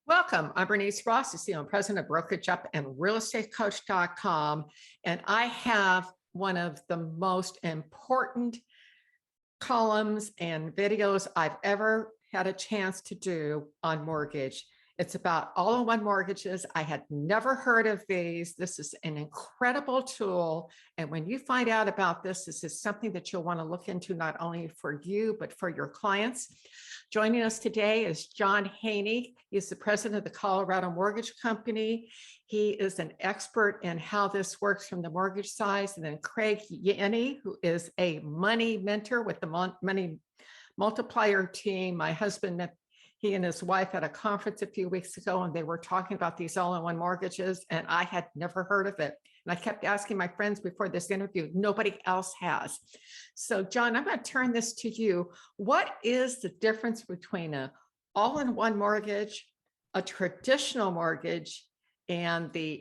Welcome. I'm Bernice Ross, the CEO and President of Brokerage Up and realestatecoach.com. And I have one of the most important columns and videos I've ever had a chance to do on mortgage. It's about all-in-one mortgages. I had never heard of these. This is an incredible tool. And when you find out about this, this is something that you'll want to look into not only for you, but for your clients. Joining us today is John Haney. He's the president of the Colorado Mortgage Company. He is an expert in how this works from the mortgage side. And then Craig Yenni, who is a money mentor with the Money Multiplier team. My husband met he and his wife at a conference a few weeks ago, and they were talking about these all-in-one mortgages, and I had never heard of it. And I kept asking my friends before this interview, nobody else has. So John, I'm going to turn this to you. What is the difference between an all-in-one mortgage, a traditional mortgage, and the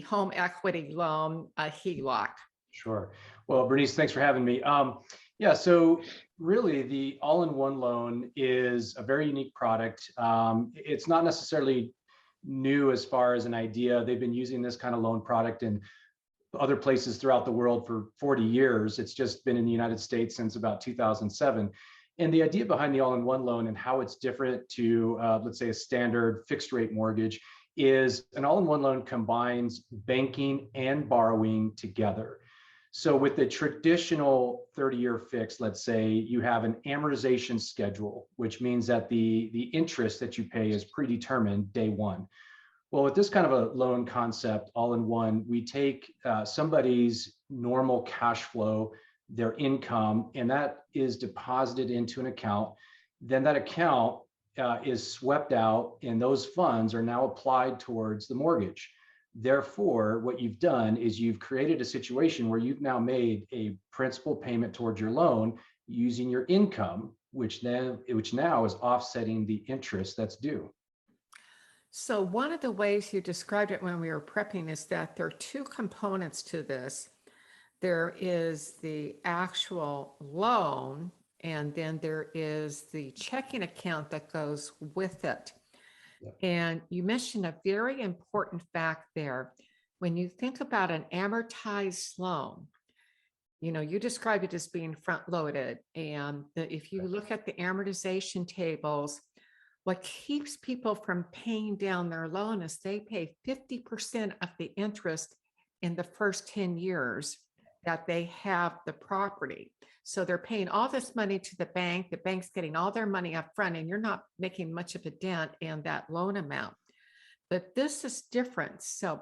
home equity loan, a HELOC? Sure. Well, Bernice, thanks for having me. So really the all-in-one loan is a very unique product. It's not necessarily new as far as an idea. They've been using this kind of loan product in other places throughout the world for 40 years. It's just been in the United States since about 2007. And the idea behind the all-in-one loan and how it's different to, let's say, a standard fixed rate mortgage is an all-in-one loan combines banking and borrowing together. So with the traditional 30-year fix, let's say you have an amortization schedule, which means that the interest that you pay is predetermined day one. Well, with this kind of a loan concept, all in one, we take somebody's normal cash flow, their income, and that is deposited into an account. Then that account is swept out, and those funds are now applied towards the mortgage. Therefore, what you've done is you've created a situation where you've now made a principal payment towards your loan using your income, which now is offsetting the interest that's due. So one of the ways you described it when we were prepping is that there are two components to this. There is the actual loan, and then there is the checking account that goes with it. And you mentioned a very important fact there. When you think about an amortized loan, you describe it as being front loaded. And if you look at the amortization tables, what keeps people from paying down their loan is they pay 50% of the interest in the first 10 years that they have the property. So they're paying all this money to the bank. The bank's getting all their money up front, and you're not making much of a dent in that loan amount. But this is different. So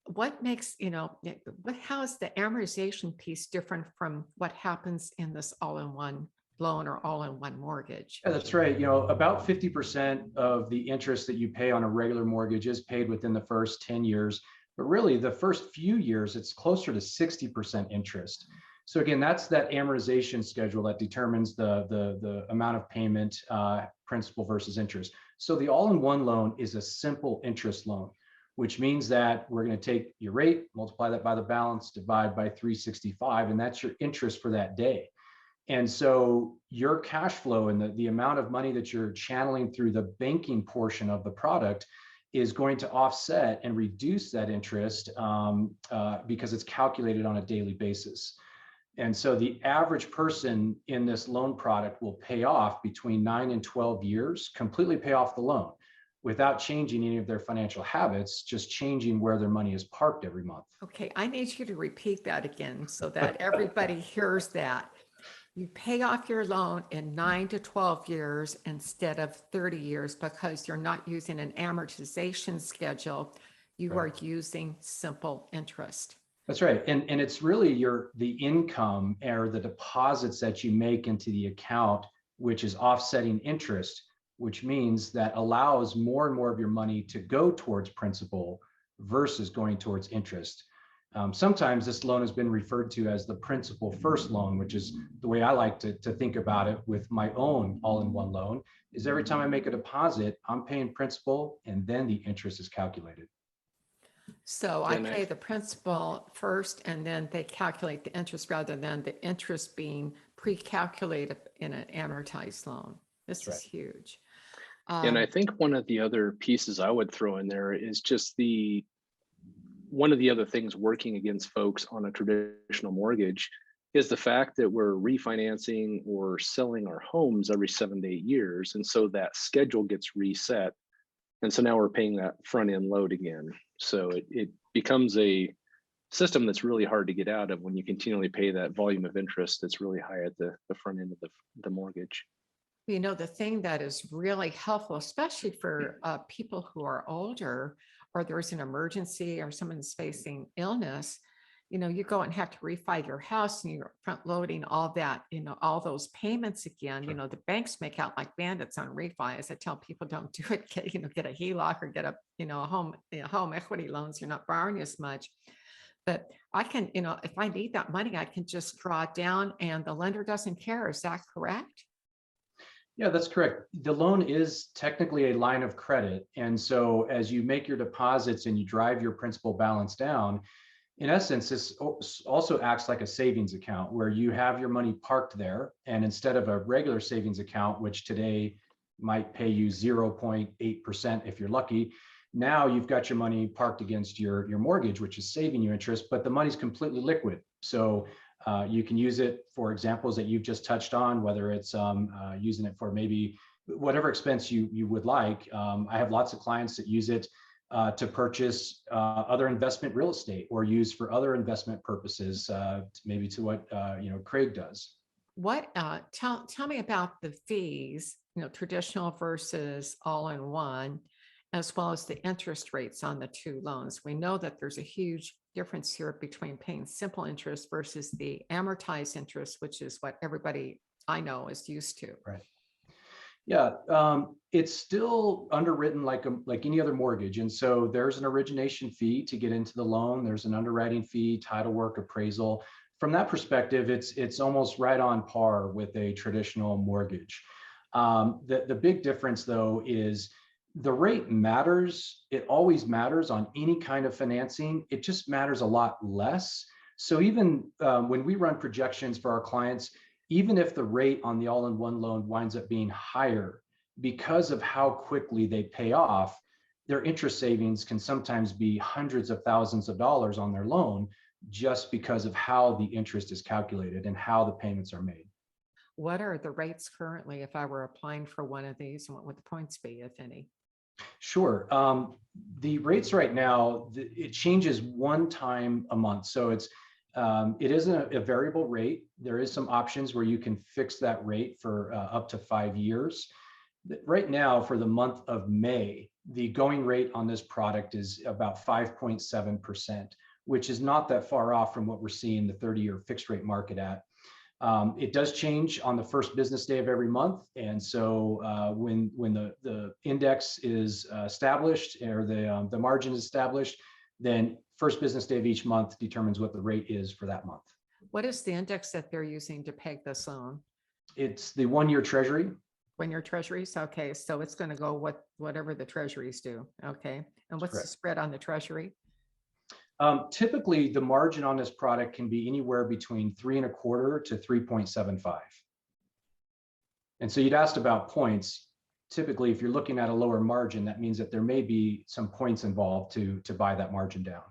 what makes, how is the amortization piece different from what happens in this all-in-one loan or all-in-one mortgage? Yeah, that's right. About 50% of the interest that you pay on a regular mortgage is paid within the first 10 years. But really, the first few years, it's closer to 60% interest. So again, that's that amortization schedule that determines the amount of payment, principal versus interest. So the all-in-one loan is a simple interest loan, which means that we're going to take your rate, multiply that by the balance, divide by 365, and that's your interest for that day. And so your cash flow and the amount of money that you're channeling through the banking portion of the product is going to offset and reduce that interest because it's calculated on a daily basis. And so the average person in this loan product will pay off between 9 and 12 years, completely pay off the loan without changing any of their financial habits, just changing where their money is parked every month. Okay, I need you to repeat that again so that everybody hears that. You pay off your loan in 9 to 12 years instead of 30 years because you're not using an amortization schedule. You are using simple interest. That's right. And it's really the income or the deposits that you make into the account, which is offsetting interest, which means that allows more and more of your money to go towards principal versus going towards interest. Sometimes this loan has been referred to as the principal first loan, which is the way I like to think about it with my own all-in-one loan, is every time I make a deposit, I'm paying principal and then the interest is calculated. So I pay the principal first, and then they calculate the interest rather than the interest being pre-calculated in an amortized loan. This is huge. And I Um, think one of the other pieces I would throw in there is just one of the other things working against folks on a traditional mortgage is the fact that we're refinancing or selling our homes every 7 to 8 years. And so that schedule gets reset. And so now we're paying that front end load again. So it becomes a system that's really hard to get out of when you continually pay that volume of interest that's really high at the front end of the mortgage. the thing that is really helpful, especially for people who are older, or there's an emergency or someone's facing illness, you go and have to refi your house and you're front loading all that, all those payments again. Sure. The banks make out like bandits on refi. As I tell people, don't do it. Get a HELOC or get a home equity loans. You're not borrowing as much. But I can, if I need that money, I can just draw it down and the lender doesn't care. Is that correct? Yeah, that's correct. The loan is technically a line of credit. And so as you make your deposits and you drive your principal balance down, in essence, this also acts like a savings account where you have your money parked there. And instead of a regular savings account, which today might pay you 0.8% if you're lucky, now you've got your money parked against your mortgage, which is saving you interest, but the money's completely liquid. So you can use it for examples that you've just touched on, whether it's using it for maybe whatever expense you would like. I have lots of clients that use it to purchase other investment real estate or use for other investment purposes, maybe to what Craig does. Tell me about the fees, traditional versus all-in-one, as well as the interest rates on the two loans. We know that there's a huge difference here between paying simple interest versus the amortized interest, which is what everybody I know is used to. Right. Yeah, it's still underwritten like any other mortgage. And so there's an origination fee to get into the loan. There's an underwriting fee, title work, appraisal. From that perspective, it's almost right on par with a traditional mortgage. The big difference, though, is the rate matters. It always matters on any kind of financing. It just matters a lot less. So even when we run projections for our clients, even if the rate on the all-in-one loan winds up being higher, because of how quickly they pay off, their interest savings can sometimes be hundreds of thousands of dollars on their loan just because of how the interest is calculated and how the payments are made. What are the rates currently if I were applying for one of these, and what would the points be, if any? Sure. The rates right now, it changes one time a month. So it is a variable rate. There is some options where you can fix that rate for up to 5 years. Right now, for the month of May, the going rate on this product is about 5.7%, which is not that far off from what we're seeing the 30-year fixed rate market at. It does change on the first business day of every month. And so when the index is established or the margin is established, then first business day of each month determines what the rate is for that month. What is the index that they're using to peg this loan? It's the 1-year Treasury. 1-year treasuries? Okay, so it's going to go whatever the treasuries do. Okay. And what's Correct. the spread on the treasury? Typically, the margin on this product can be anywhere between 3.25 to 3.75. And so you'd asked about points. Typically, if you're looking at a lower margin, that means that there may be some points involved to buy that margin down.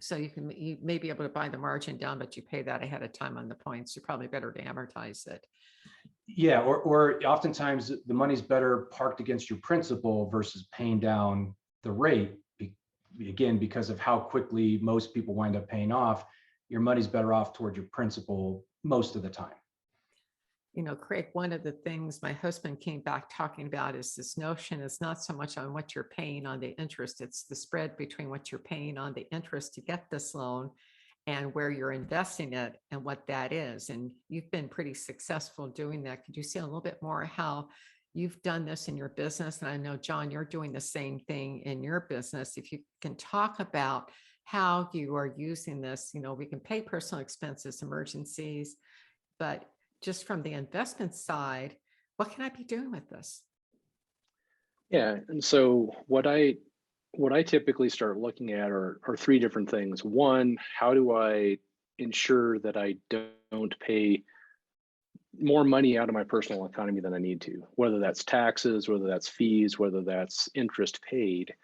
So you may be able to buy the margin down, but you pay that ahead of time on the points. You're probably better to amortize it. Yeah, or oftentimes the money's better parked against your principal versus paying down the rate. Again, because of how quickly most people wind up paying off, your money's better off toward your principal most of the time. Craig, one of the things my husband came back talking about is this notion is not so much on what you're paying on the interest, it's the spread between what you're paying on the interest to get this loan and where you're investing it and what that is. And you've been pretty successful doing that. Could you say a little bit more how you've done this in your business? And I know, John, you're doing the same thing in your business. If you can talk about how you are using this, we can pay personal expenses, emergencies, but just from the investment side, what can I be doing with this? Yeah, and so what I typically start looking at are 3 different things. One, how do I ensure that I don't pay more money out of my personal economy than I need to, whether that's taxes, whether that's fees, whether that's interest paid.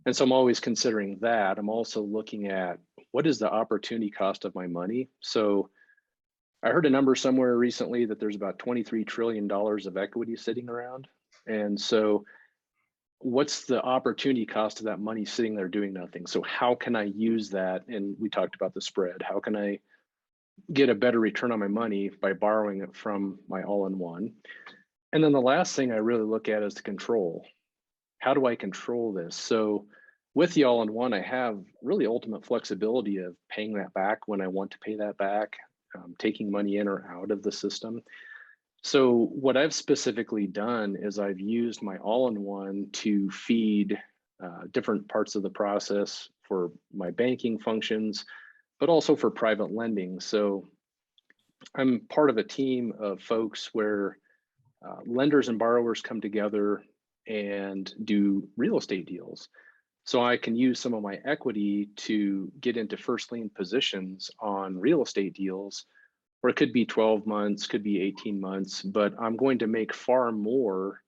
And so I'm always considering that. I'm also looking at what is the opportunity cost of my money. So I heard a number somewhere recently that there's about $23 trillion of equity sitting around. And so what's the opportunity cost of that money sitting there doing nothing? So how can I use that? And we talked about the spread. How can I get a better return on my money by borrowing it from my all-in-one? And then the last thing I really look at is the control. How do I control this? So with the all-in-one, I have really ultimate flexibility of paying that back when I want to pay that back, taking money in or out of the system. So what I've specifically done is I've used my all-in-one to feed different parts of the process for my banking functions, but also for private lending. So I'm part of a team of folks where lenders and borrowers come together and do real estate deals. So I can use some of my equity to get into first lien positions on real estate deals, or it could be 12 months, could be 18 months, but I'm going to make far more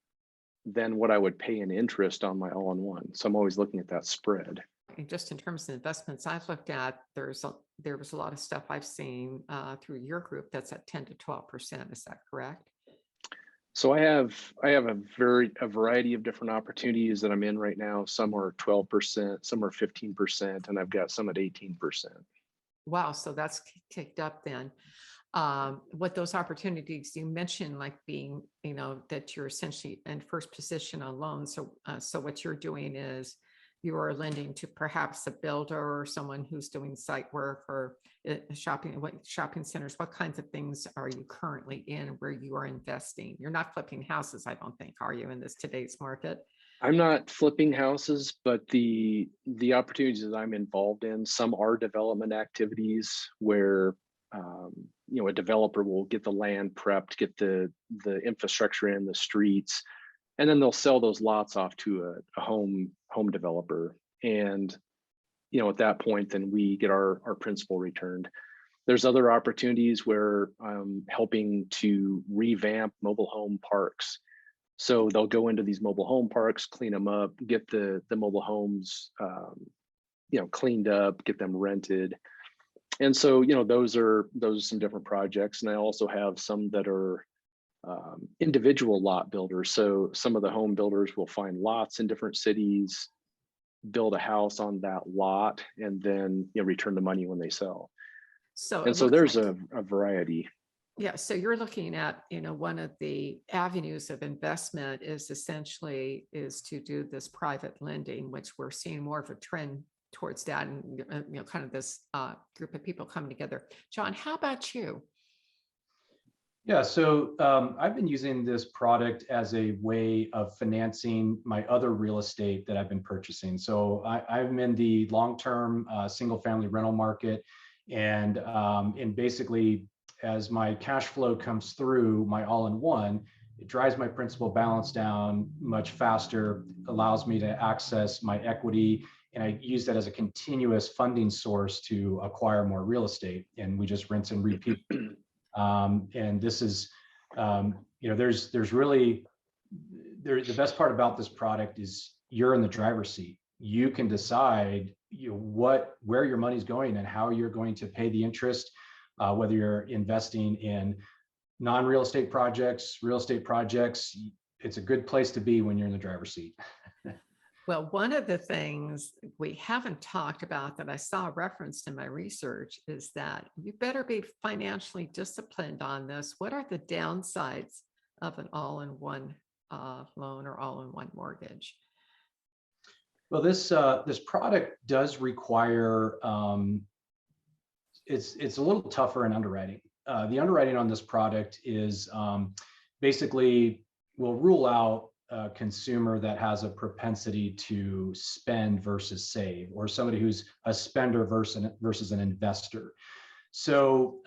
than what I would pay in interest on my all-in-one. So I'm always looking at that spread. And just in terms of investments I've looked at, there was a lot of stuff I've seen through your group that's at 10 to 12%. Is that correct? So I have a variety of different opportunities that I'm in right now. Some are 12%, some are 15%, and I've got some at 18%. Wow, so that's kicked up then. What those opportunities you mentioned, like being, that you're essentially in first position on loans. So what you're doing is you are lending to perhaps a builder or someone who's doing site work or shopping centers. What kinds of things are you currently in where you are investing? You're not flipping houses, I don't think, are you, in today's market? I'm not flipping houses, but the opportunities that I'm involved in, some are development activities where a developer will get the land prepped, get the infrastructure in, the streets, and then they'll sell those lots off to a home developer. And at that point, then we get our principal returned. There's other opportunities where I'm helping to revamp mobile home parks. So they'll go into these mobile home parks, clean them up, get the mobile homes cleaned up, get them rented. And so those are some different projects. And I also have some that are individual lot builders. So some of the home builders will find lots in different cities, build a house on that lot, and then return the money when they sell. So there's a variety. Yeah, so you're looking at, one of the avenues of investment is essentially to do this private lending, which we're seeing more of a trend towards that, and kind of this group of people coming together. John, how about you? Yeah, so I've been using this product as a way of financing my other real estate that I've been purchasing. So I'm in the long-term single-family rental market, and basically, as my cash flow comes through my all-in-one, it drives my principal balance down much faster, allows me to access my equity, and I use that as a continuous funding source to acquire more real estate. And we just rinse and repeat. And this is, there's really, the best part about this product is you're in the driver's seat. You can decide where your money's going and how you're going to pay the interest, whether you're investing in non-real estate projects, real estate projects. It's a good place to be when you're in the driver's seat. Well, one of the things we haven't talked about that I saw referenced in my research is that you better be financially disciplined on this. What are the downsides of an all-in-one loan or all-in-one mortgage? Well, this product does require, it's a little tougher in underwriting. The underwriting on this product is basically will rule out a consumer that has a propensity to spend versus save, or somebody who's a spender versus an investor. So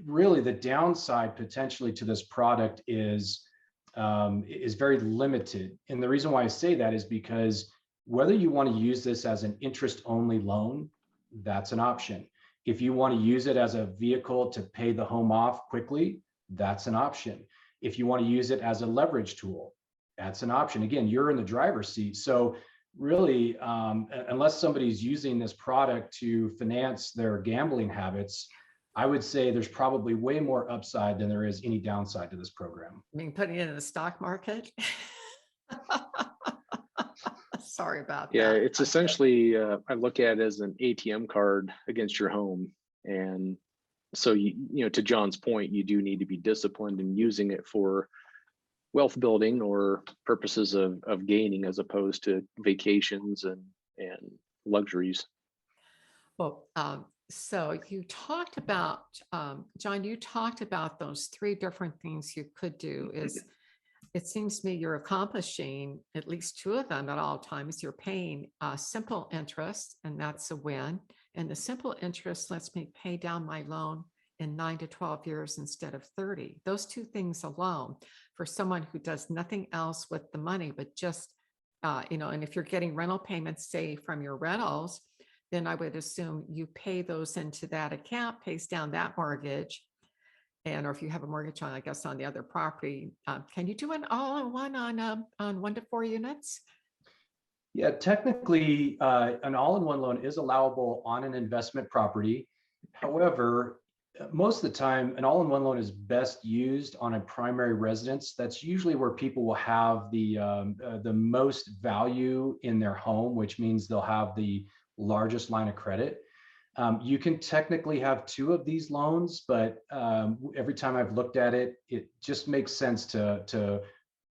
really the downside potentially to this product is very limited. And the reason why I say that is because whether you want to use this as an interest-only loan, that's an option. If you want to use it as a vehicle to pay the home off quickly, that's an option. If you want to use it as a leverage tool, that's an option. Again, you're in the driver's seat. So really, unless somebody's using this product to finance their gambling habits, I would say there's probably way more upside than there is any downside to this program. I mean, putting it in the stock market. Sorry about Yeah, that. it's essentially, I look at it as an ATM card against your home. And so, to John's point, you do need to be disciplined in using it for wealth building or purposes of gaining, as opposed to vacations and luxuries. Well, so you talked about, John, you talked about those three different things you could do. Is it seems to me you're accomplishing at least two of them at all times. You're paying simple interest, and that's a win. And the simple interest lets me pay down my loan in 9 to 12 years instead of 30. Those two things alone, for someone who does nothing else with the money, but just, and if you're getting rental payments, say from your rentals, then I would assume you pay those into that account, pays down that mortgage. And or if you have a mortgage on, I guess, on the other property, can you do an all-in-one on 1 to 4 units? Yeah, technically, an all-in-one loan is allowable on an investment property. However, most of the time, an all-in-one loan is best used on a primary residence. That's usually where people will have the most value in their home, which means they'll have the largest line of credit. You can technically have two of these loans, but every time I've looked at it, it just makes sense to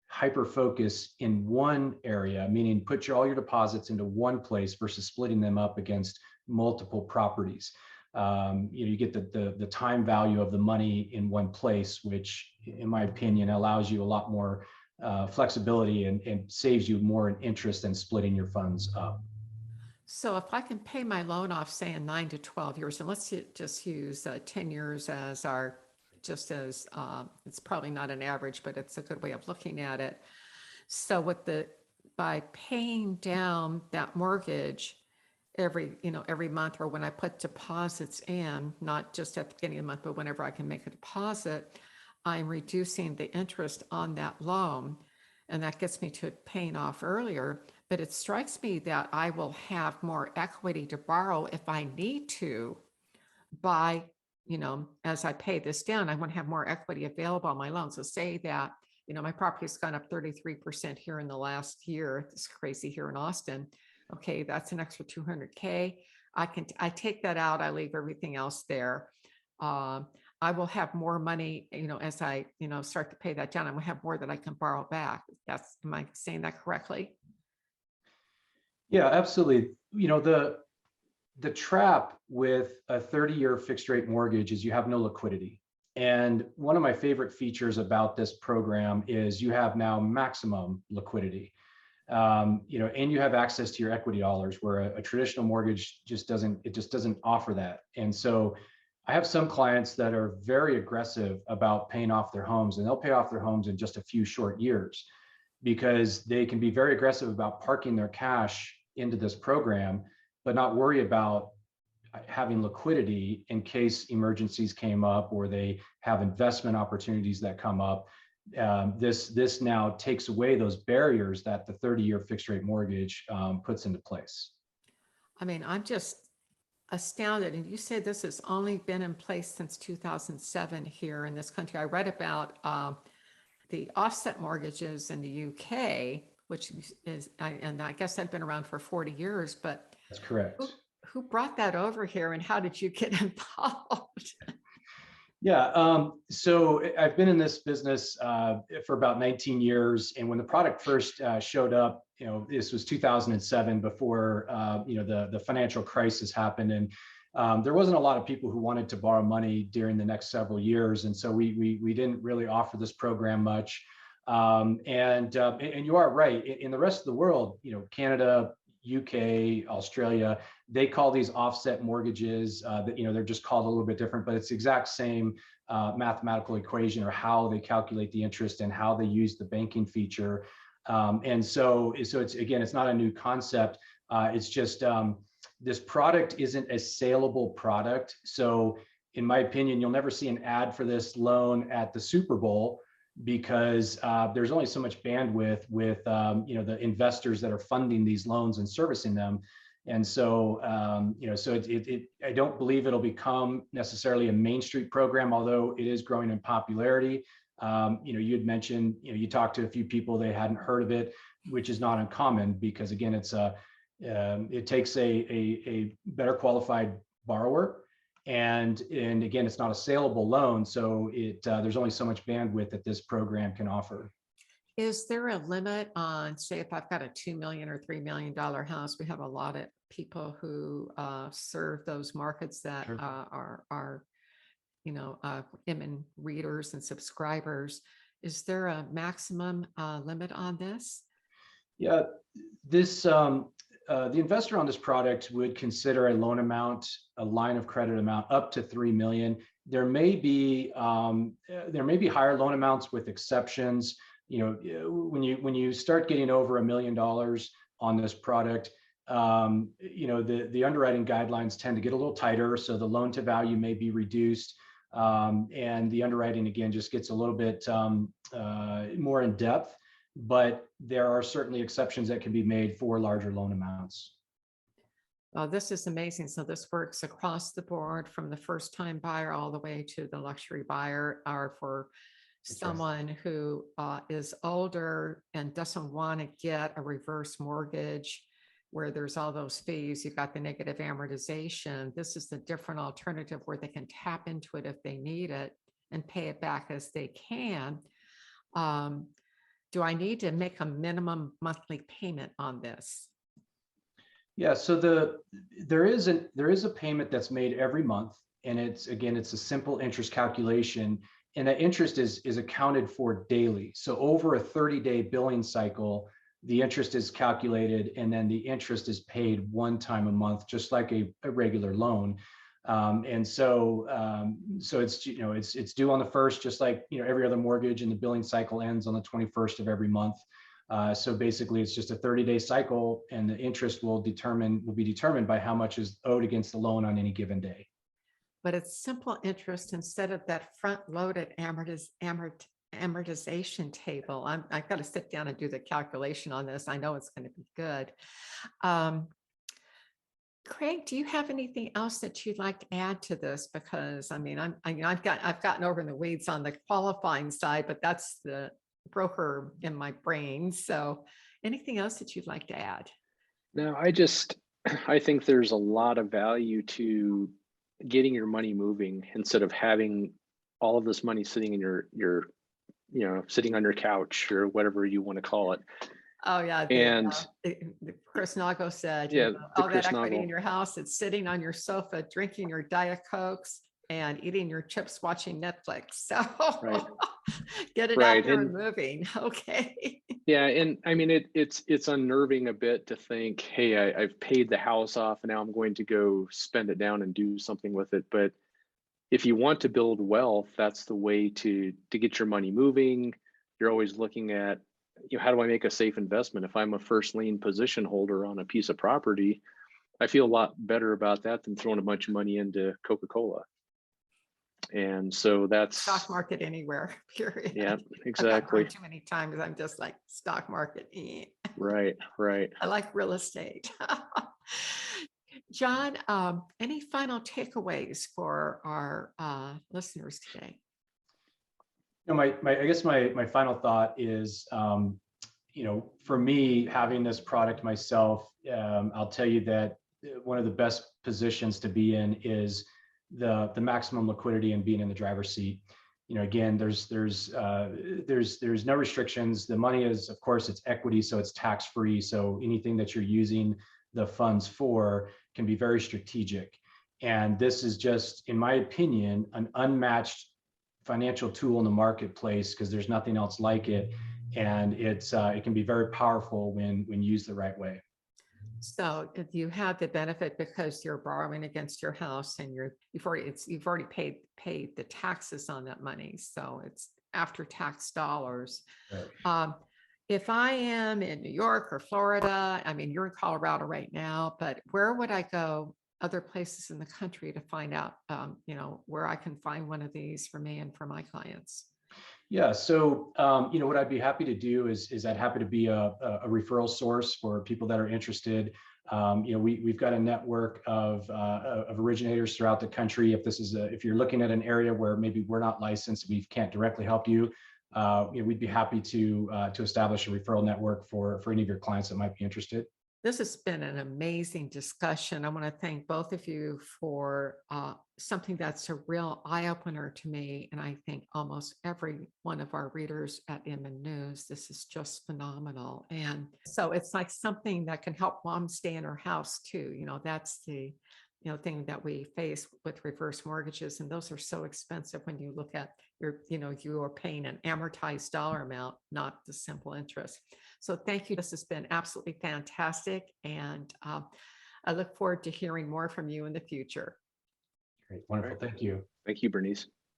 hyper focus in one area, meaning put all your deposits into one place versus splitting them up against multiple properties. You get the time value of the money in one place, which in my opinion allows you a lot more flexibility and saves you more in interest than splitting your funds up. So if I can pay my loan off, say in 9 to 12 years, and let's just use 10 years as our, just as it's probably not an average, but it's a good way of looking at it. So by paying down that mortgage every month, or when I put deposits in, not just at the beginning of the month, but whenever I can make a deposit, I'm reducing the interest on that loan. And that gets me to paying off earlier. But it strikes me that I will have more equity to borrow if I need to as I pay this down, I want to have more equity available on my loan. So say that, my property's gone up 33% here in the last year. It's crazy here in Austin. Okay, that's an extra 200K. I take that out. I leave everything else there. I will have more money, as I, start to pay that down. I will have more that I can borrow back. Am I saying that correctly? Yeah, absolutely. The trap with a 30-year fixed rate mortgage is you have no liquidity. And one of my favorite features about this program is you have now maximum liquidity. And you have access to your equity dollars, where a traditional mortgage just doesn't offer that. And so I have some clients that are very aggressive about paying off their homes, and they'll pay off their homes in just a few short years because they can be very aggressive about parking their cash into this program, but not worry about having liquidity in case emergencies came up or they have investment opportunities that come up. This now takes away those barriers that the 30-year fixed rate mortgage puts into place. I mean, I'm just astounded. And you said this has only been in place since 2007 here in this country. I read about the offset mortgages in the UK, which is, and I guess I've been around for 40 years, but that's correct. Who brought that over here, and how did you get involved? Yeah, so I've been in this business for about 19 years. And when the product first showed up, this was 2007, before, the financial crisis happened. And there wasn't a lot of people who wanted to borrow money during the next several years. And so we didn't really offer this program much. And you are right. In the rest of the world, Canada, UK, Australia, they call these offset mortgages. They're just called a little bit different, but it's the exact same mathematical equation, or how they calculate the interest and how they use the banking feature. And so it's not a new concept. It's just this product isn't a saleable product. So in my opinion, you'll never see an ad for this loan at the Super Bowl because there's only so much bandwidth with the investors that are funding these loans and servicing them. And so, I don't believe it'll become necessarily a Main Street program, although it is growing in popularity. You had mentioned, you talked to a few people, they hadn't heard of it, which is not uncommon because again, it takes a better qualified borrower. And again, it's not a saleable loan. So there's only so much bandwidth that this program can offer. Is there a limit on, say, if I've got a $2 million or $3 million house? We have a lot of people who serve those markets that Sure. are IMN readers and subscribers. Is there a maximum limit on this? Yeah, this the investor on this product would consider a loan amount, a line of credit amount up to 3 million. There may be higher loan amounts with exceptions. When you start getting over $1 million on this product, the underwriting guidelines tend to get a little tighter, so the loan to value may be reduced, and the underwriting again just gets a little bit more in depth. But there are certainly exceptions that can be made for larger loan amounts. Oh, this is amazing. So this works across the board from the first-time buyer all the way to the luxury buyer, or for someone who is older and doesn't want to get a reverse mortgage where there's all those fees. You've got the negative amortization. This is the different alternative where they can tap into it if they need it and pay it back as they can. Do I need to make a minimum monthly payment on this? Yeah, so there is a payment that's made every month, and it's a simple interest calculation, and that interest is accounted for daily. So over a 30-day billing cycle, the interest is calculated, and then the interest is paid one time a month, just like a regular loan. So it's due on the first, just like every other mortgage, and the billing cycle ends on the 21st of every month. So basically, it's just a 30-day cycle, and the interest will be determined by how much is owed against the loan on any given day. But it's simple interest instead of that front-loaded amortization table. I've got to sit down and do the calculation on this. I know it's going to be good. Craig, do you have anything else that you'd like to add to this? Because I mean, I've gotten over in the weeds on the qualifying side, but that's the broker in my brain. So anything else that you'd like to add? No, I think there's a lot of value to getting your money moving instead of having all of this money sitting in your sitting on your couch or whatever you want to call it. Oh yeah, Chris Nago said, all that equity in your house, it's sitting on your sofa, drinking your Diet Cokes and eating your chips, watching Netflix. So get it out there and moving. Okay. Yeah, and I mean it's unnerving a bit to think, hey, I've paid the house off, and now I'm going to go spend it down and do something with it. But if you want to build wealth, that's the way to get your money moving. You're always looking at, how do I make a safe investment? If I'm a first lien position holder on a piece of property, I feel a lot better about that than throwing a bunch of money into Coca-Cola. And so that's stock market anywhere, period. Yeah, exactly. Too many times I'm just like, stock market. Right. I like real estate. John, any final takeaways for our listeners today? I guess my final thought is, for me, having this product myself, I'll tell you that one of the best positions to be in is the maximum liquidity and being in the driver's seat. Again, there's no restrictions. The money is, of course, it's equity, so it's tax free. So anything that you're using the funds for can be very strategic. And this is just, in my opinion, an unmatched financial tool in the marketplace because there's nothing else like it. And it can be very powerful when used the right way. So if you have the benefit because you're borrowing against your house and you've already paid the taxes on that money. So it's after tax dollars. Right. If I am in New York or Florida, I mean, you're in Colorado right now, but where would I go other places in the country to find out, where I can find one of these for me and for my clients? Yeah, so what I'd be happy to do is I'd happy to be a referral source for people that are interested. We've got a network of originators throughout the country. If you're looking at an area where maybe we're not licensed, we can't directly help you. We'd be happy to establish a referral network for any of your clients that might be interested. This has been an amazing discussion. I want to thank both of you for something that's a real eye opener to me. And I think almost every one of our readers at Inman News, this is just phenomenal. And so it's like something that can help mom stay in her house too. That's the thing that we face with reverse mortgages. And those are so expensive when you look at you are paying an amortized dollar amount, not the simple interest. So thank you. This has been absolutely fantastic. And I look forward to hearing more from you in the future. Great. Wonderful. Thank you. Thank you, Bernice.